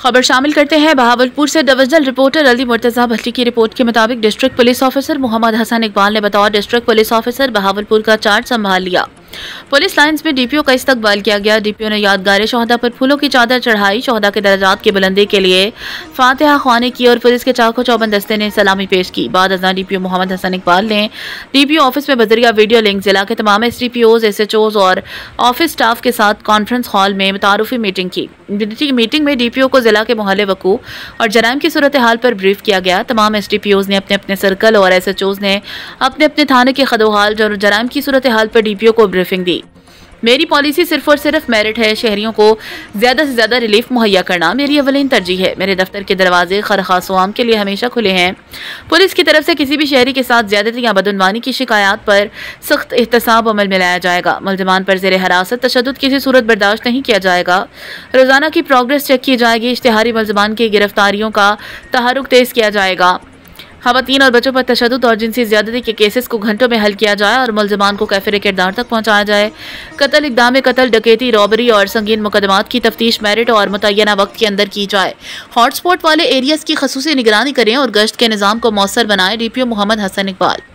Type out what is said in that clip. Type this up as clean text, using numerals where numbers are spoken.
खबर शामिल करते हैं बहावलपुर से। डिविजनल रिपोर्टर अली मुर्तजा भट्टी की रिपोर्ट के मुताबिक district police officer Mohammad Hasan Iqbal ने बतौर डिस्ट्रिक्ट पुलिस ऑफिसर बहावलपुर का चार्ज संभाल लिया। पुलिस लाइंस में डीपीओ का इस्तकबाल किया गया। डीपीओ ने यादगार शोहदा पर फूलों की चादर चढ़ाई। शोहदा के दर्जात की बुलंदी के लिए फातिहा ख्वानी की और पुलिस के चाको चौबंद दस्ते ने सलामी पेश की। बाद अज़ां डीपीओ मोहम्मद हसन इकबाल ने डीपीओ ऑफिस में बजरिया वीडियो लिंक जिला के तमाम एसडीपीओज, एसएचओज और ऑफिस स्टाफ के साथ कॉन्फ्रेंस हॉल में तारुफी मीटिंग की। मीटिंग में डीपीओ को जिला के मोहल्ले वकू और जराइम की सूरत हाल पर ब्रीफ किया गया। तमाम एसडीपीओज ने अपने अपने सर्कल और एसएचओज ने अपने अपने थाने के खदोहाल और जराइम की सूरत हाल पर डीपीओ को ब्रीफिंग दी। मेरी पॉलिसी सिर्फ और सिर्फ मेरिट है। शहरियों को ज़्यादा से ज़्यादा रिलीफ मुहैया करना मेरी अवलीन तरजीह है। मेरे दफ्तर के दरवाजे खरखास आम के लिए हमेशा खुले हैं। पुलिस की तरफ से किसी भी शहरी के साथ ज्यादती या बदउनवानी की शिकायत पर सख्त एहतसाब अमल में लाया जाएगा। मुल्ज़िमान पर ज़ेर हिरासत तशद्दुद किसी सूरत बर्दाश्त नहीं किया जाएगा। रोज़ाना की प्रोग्रेस चेक की जाएगी। इश्तिहारी मुल्ज़िमान की गिरफ्तारियों का तहरुक तेज़ किया जाएगा। खवातीन और बच्चों पर तशद्दुद और जिनसी ज़्यादती के केसेस को घंटों में हल किया जाए और मुल्ज़िमान को कैफिर किरदार तक पहुँचाया जाए। कत्ल, इक़दाम कत्ल, डकैती, रॉबरी और संगीन मुकदमात की तफ्तीश मेरिट और मुतय्यना वक्त के अंदर की जाए। हॉटस्पॉट वाले एरियाज़ की ख़ुसूसी निगरानी करें और गश्त के निज़ाम को मौसर बनाएं। डीपीओ मोहम्मद हसन इकबाल।